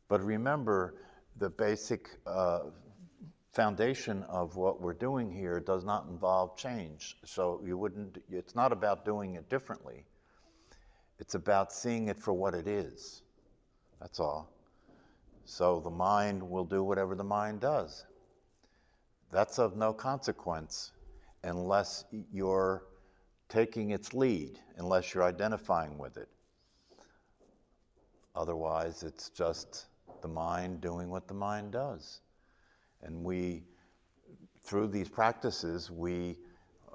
But remember, the basic foundation of what we're doing here does not involve change. So it's not about doing it differently. It's about seeing it for what it is. That's all. So the mind will do whatever the mind does. That's of no consequence unless you're taking its lead, unless you're identifying with it. Otherwise, it's just the mind doing what the mind does. And through these practices, we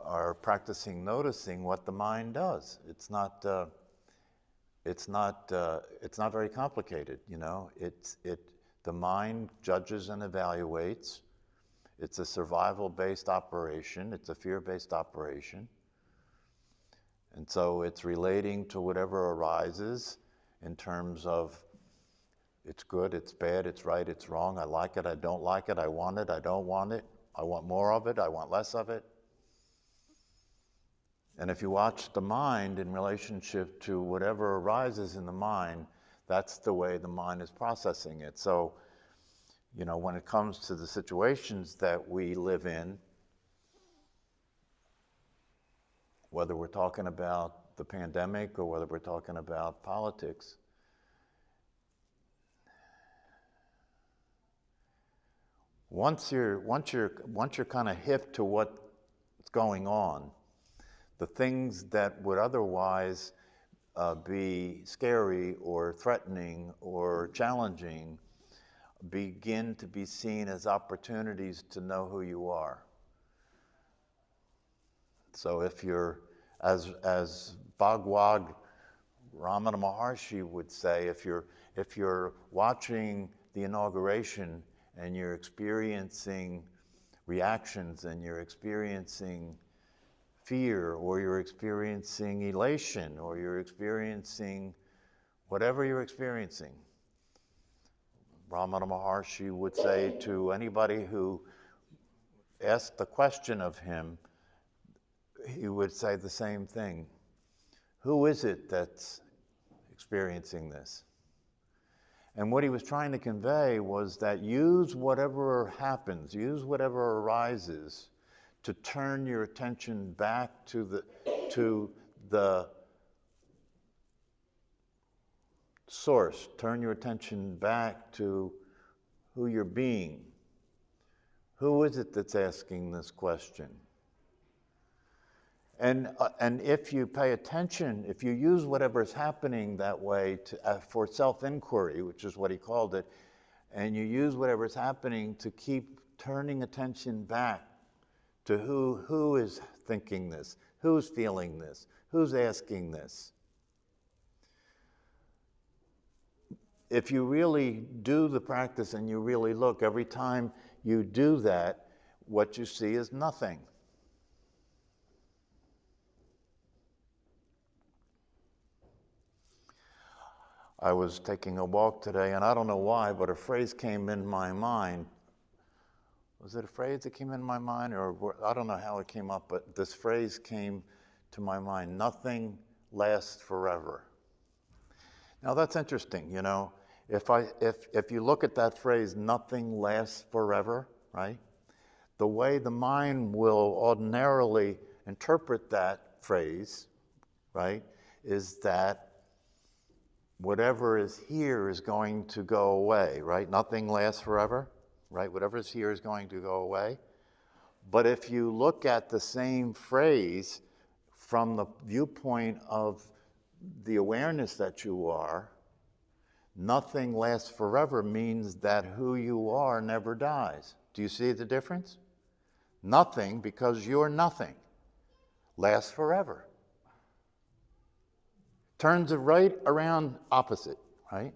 are practicing noticing what the mind does. It's not very complicated, you know. The mind judges and evaluates. It's a survival-based operation. It's a fear-based operation. And so it's relating to whatever arises in terms of it's good, it's bad, it's right, it's wrong, I like it, I don't like it, I want it, I don't want it, I want more of it, I want less of it. And if you watch the mind in relationship to whatever arises in the mind, that's the way the mind is processing it. So, you know, when it comes to the situations that we live in, whether we're talking about the pandemic or whether we're talking about politics, once you're kind of hip to what's going on, the things that would otherwise be scary or threatening or challenging begin to be seen as opportunities to know who you are. So if you're, as Bhagavad Ramana Maharshi would say, if you're watching the inauguration and you're experiencing reactions and you're experiencing fear or you're experiencing elation or you're experiencing whatever you're experiencing, Ramana Maharshi would say to anybody who asked the question of him, he would say the same thing. Who is it that's experiencing this? And what he was trying to convey was that use whatever happens, use whatever arises to turn your attention back to the source, turn your attention back to who you're being. Who is it that's asking this question? And if you pay attention, if you use whatever is happening that way for self-inquiry, which is what he called it, and you use whatever is happening to keep turning attention back to who is thinking this, who's feeling this, who's asking this. If you really do the practice and you really look, every time you do that, what you see is nothing. I was taking a walk today, and I don't know why, but a phrase came in my mind. Was it a phrase that came in my mind, or I don't know how it came up, but this phrase came to my mind: nothing lasts forever. Now that's interesting, you know. If you look at that phrase, nothing lasts forever, right? The way the mind will ordinarily interpret that phrase, right, is that whatever is here is going to go away, right? Nothing lasts forever, right? Whatever is here is going to go away. But if you look at the same phrase from the viewpoint of the awareness that you are, nothing lasts forever means that who you are never dies. Do you see the difference? Nothing, because you're nothing, lasts forever. Turns it right around opposite, right?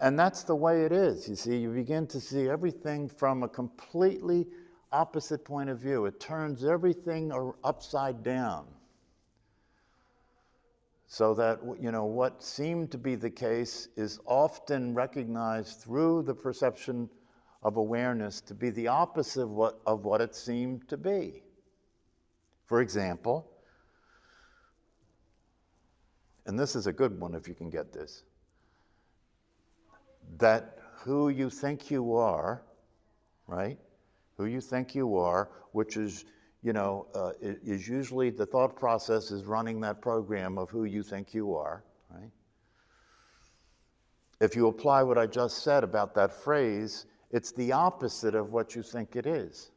And that's the way it is. You see, you begin to see everything from a completely opposite point of view. It turns everything upside down. So that, you know, what seemed to be the case is often recognized through the perception of awareness to be the opposite of what it seemed to be. For example, and this is a good one if you can get this. that who you think you are, right? Who you think you are, which is, is usually the thought process is running that program of who you think you are, right? If you apply what I just said about that phrase, it's the opposite of what you think it is.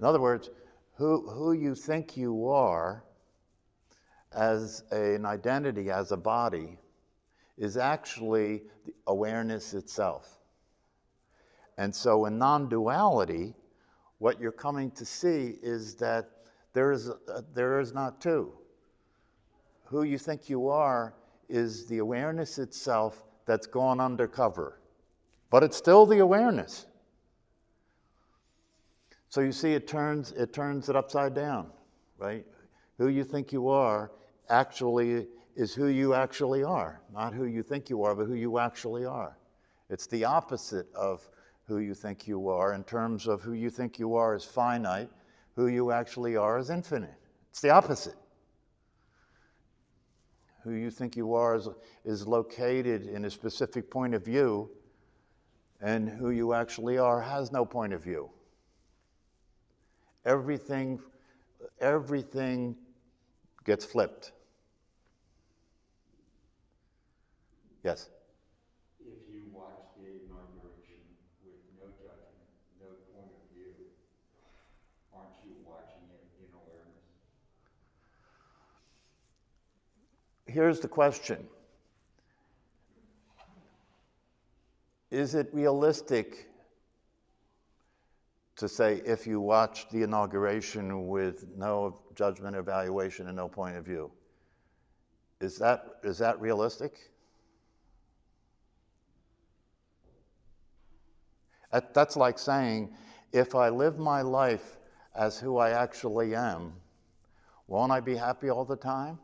In other words, who you think you are as an identity, as a body, is actually the awareness itself. And so in non-duality, what you're coming to see is that there is not two. Who you think you are is the awareness itself that's gone undercover. But it's still the awareness. So you see, it turns it upside down, right? Who you think you are actually is who you actually are. Not who you think you are, but who you actually are. It's the opposite of who you think you are in terms of who you think you are is finite, who you actually are is infinite. It's the opposite. Who you think you are is located in a specific point of view, and who you actually are has no point of view. Everything gets flipped. Yes? If you watch the inauguration with no judgment, no point of view, aren't you watching it in awareness? Here's the question. Is it realistic to say if you watch the inauguration with no judgment, evaluation, and no point of view? Is that realistic? That's like saying, if I live my life as who I actually am, won't I be happy all the time?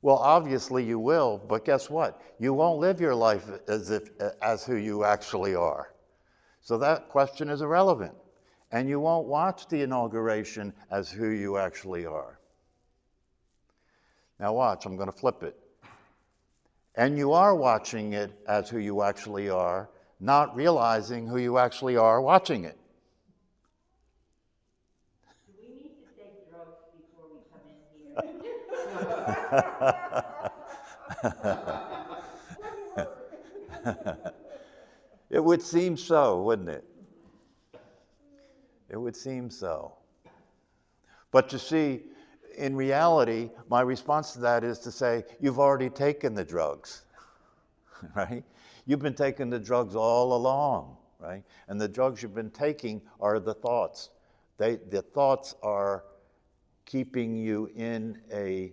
Well, obviously you will, but guess what? You won't live your life as who you actually are. So that question is irrelevant. And you won't watch the inauguration as who you actually are. Now watch, I'm going to flip it. And you are watching it as who you actually are, not realizing who you actually are watching it. Do we need to take drugs before we come in here? It would seem so, wouldn't it? It would seem so. But you see, in reality, my response to that is to say, you've already taken the drugs, right? You've been taking the drugs all along, right? And the drugs you've been taking are the thoughts. The thoughts are keeping you in a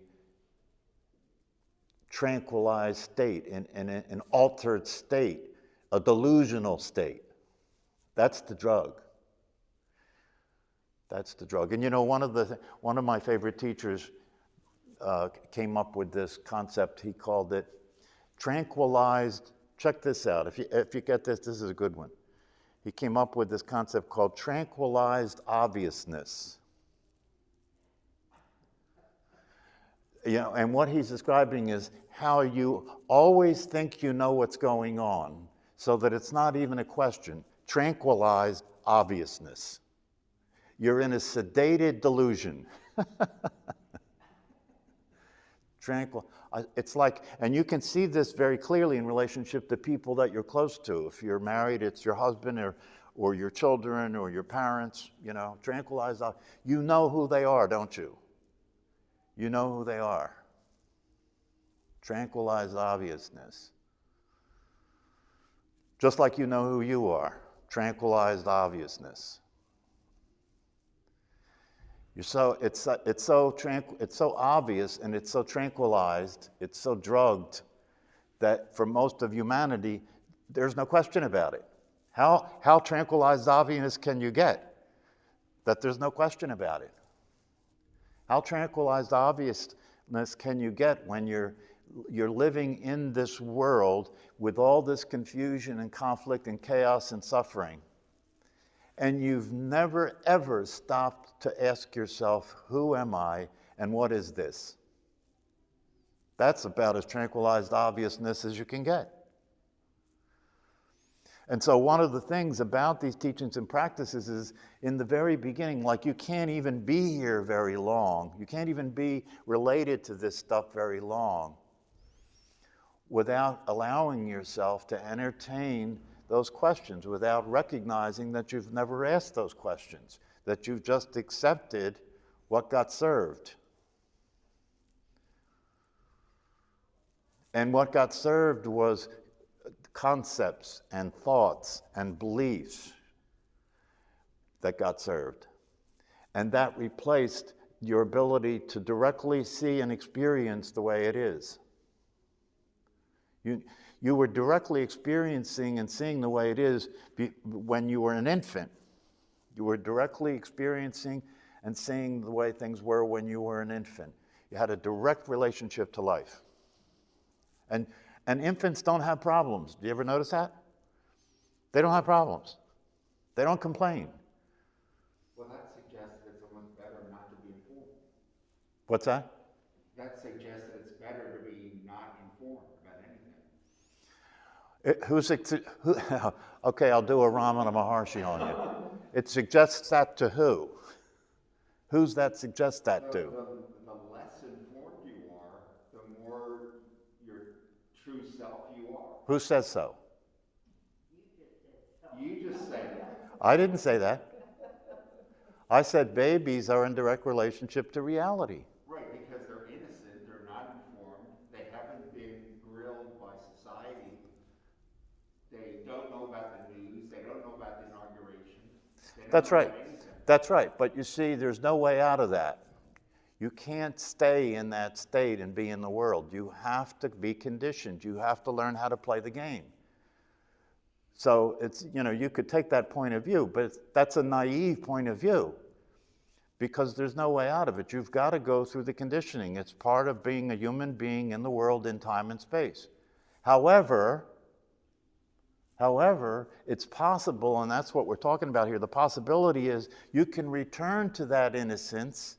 tranquilized state, in an altered state, a delusional state. That's the drug. That's the drug. And one of my favorite teachers came up with this concept. He called it tranquilized. Check this out. If you get this, this is a good one. He came up with this concept called tranquilized obviousness. And what he's describing is how you always think you know what's going on, so that it's not even a question. Tranquilized obviousness. You're in a sedated delusion. Tranquil. It's like, and you can see this very clearly in relationship to people that you're close to. If you're married, it's your husband or your children or your parents, tranquilized. You know who they are, don't you? You know who they are. Tranquilized obviousness. Just like you know who you are. Tranquilized obviousness. It's so obvious and it's so tranquilized, it's so drugged that for most of humanity, there's no question about it. How tranquilized obvious can you get that there's no question about it? How tranquilized obviousness can you get when you're living in this world with all this confusion and conflict and chaos and suffering? And you've never, ever stopped to ask yourself, who am I and what is this? That's about as tranquilized obviousness as you can get. And so one of the things about these teachings and practices is in the very beginning, like you can't even be here very long. You can't even be related to this stuff very long without allowing yourself to entertain those questions, without recognizing that you've never asked those questions, that you've just accepted what got served. And what got served was concepts and thoughts and beliefs that got served. And that replaced your ability to directly see and experience the way it is. You were directly experiencing and seeing the way it is when you were an infant. You were directly experiencing and seeing the way things were when you were an infant. You had a direct relationship to life. And infants don't have problems. Do you ever notice that? They don't have problems. They don't complain. Well, that suggests that it's almost better not to be informed. What's that? That suggests that it's better to be not informed about anything. Okay, I'll do a Ramana Maharshi on you. It suggests that to who? Who's that suggests that to? The less informed you are, the more your true self you are. Who says so? You just said it. I didn't say that. I said babies are in direct relationship to reality. Right, because they're innocent, they're not informed, they haven't been grilled by society, they don't know about the news, they don't know about the inauguration. They don't That's know right. about anything. That's right. But you see, there's no way out of that. You can't stay in that state and be in the world. You have to be conditioned. You have to learn how to play the game. So it's, you could take that point of view, but that's a naive point of view because there's no way out of it. You've got to go through the conditioning. It's part of being a human being in the world in time and space. However, it's possible, and that's what we're talking about here. The possibility is you can return to that innocence,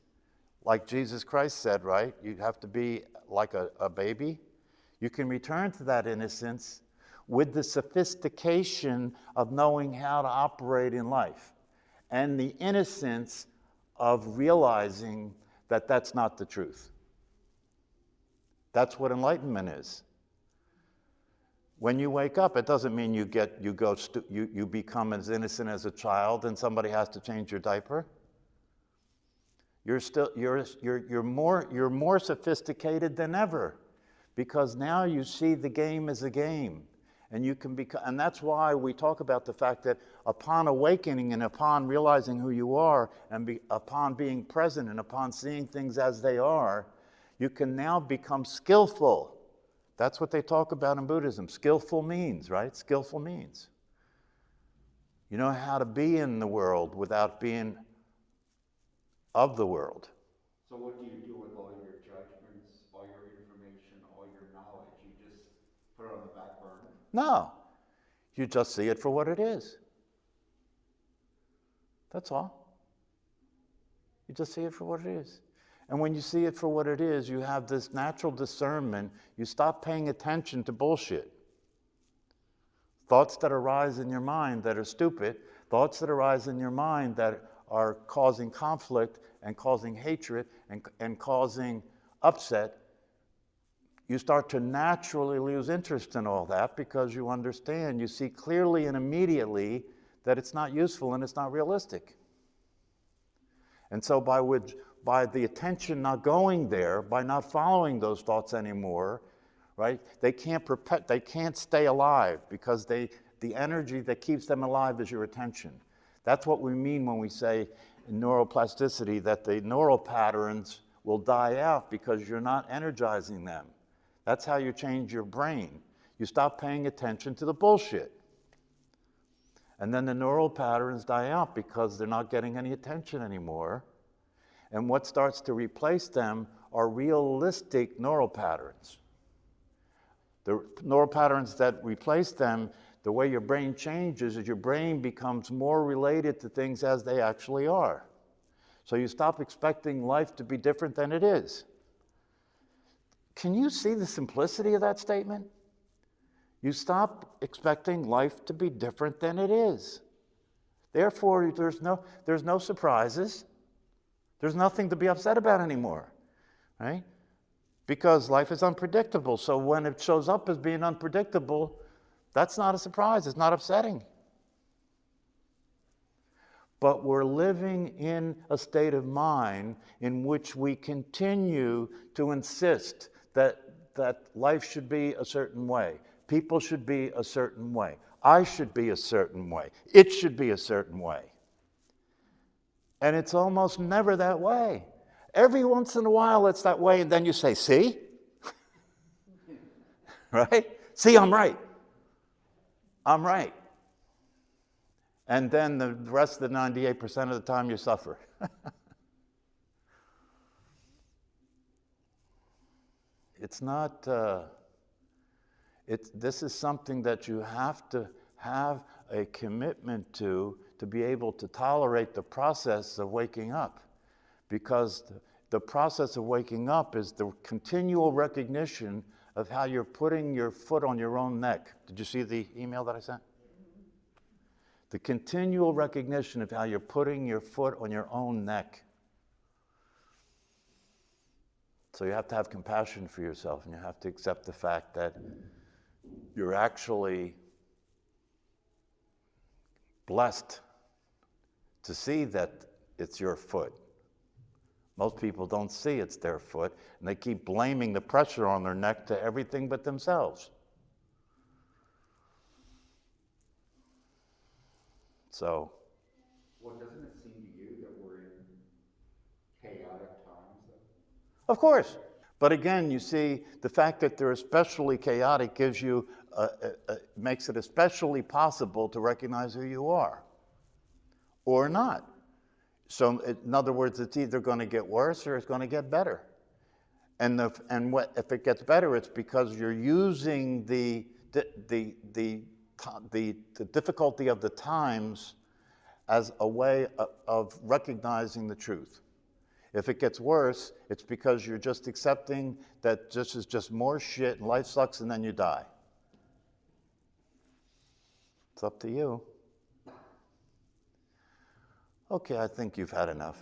like Jesus Christ said, right? You have to be like a baby. You can return to that innocence with the sophistication of knowing how to operate in life and the innocence of realizing that that's not the truth. That's what enlightenment is. When you wake up, it doesn't mean you become as innocent as a child and somebody has to change your diaper. You're more sophisticated than ever because now you see the game as a game. And you can and that's why we talk about the fact that upon awakening and upon realizing who you are and upon being present and upon seeing things as they are, you can now become skillful. That's what they talk about in Buddhism. Skillful means, right? Skillful means. You know how to be in the world without being of the world. So what do you do with all your judgments, all your information, all your knowledge? You just put it on the back burner? No. You just see it for what it is. That's all. You just see it for what it is. And when you see it for what it is, you have this natural discernment. You stop paying attention to bullshit. Thoughts that arise in your mind that are stupid, thoughts that arise in your mind that are causing conflict and causing hatred and causing upset, you start to naturally lose interest in all that because you understand, you see clearly and immediately that it's not useful and it's not realistic. And so by the attention not going there, by not following those thoughts anymore, right? They can't stay alive because the energy that keeps them alive is your attention. That's what we mean when we say in neuroplasticity that the neural patterns will die out because you're not energizing them. That's how you change your brain. You stop paying attention to the bullshit. And then the neural patterns die out because they're not getting any attention anymore. And what starts to replace them are realistic neural patterns. The neural patterns that replace them, the way your brain changes is your brain becomes more related to things as they actually are. So you stop expecting life to be different than it is. Can you see the simplicity of that statement? You stop expecting life to be different than it is. Therefore, there's no surprises. There's nothing to be upset about anymore, right? Because life is unpredictable. So when it shows up as being unpredictable, that's not a surprise. It's not upsetting. But we're living in a state of mind in which we continue to insist that life should be a certain way. People should be a certain way. I should be a certain way. It should be a certain way. And it's almost never that way. Every once in a while it's that way, and then you say, see? Right? See, I'm right. I'm right. And then the rest of the 98% of the time you suffer. It's not, this is something that you have to have a commitment to be able to tolerate the process of waking up. Because the process of waking up is the continual recognition of how you're putting your foot on your own neck. Did you see the email that I sent? The continual recognition of how you're putting your foot on your own neck. So you have to have compassion for yourself, and you have to accept the fact that you're actually blessed to see that it's your foot. Most people don't see it's their foot, and they keep blaming the pressure on their neck to everything but themselves. So, Well, doesn't it seem to you that we're in chaotic times, though? of course. But again, you see, the fact that they're especially chaotic gives you, makes it especially possible to recognize who you are, or not. So, in other words, it's either going to get worse or it's going to get better. And if it gets better, it's because you're using the difficulty of the times as a way of recognizing the truth. If it gets worse, it's because you're just accepting that this is just more shit and life sucks and then you die. It's up to you. Okay, I think you've had enough.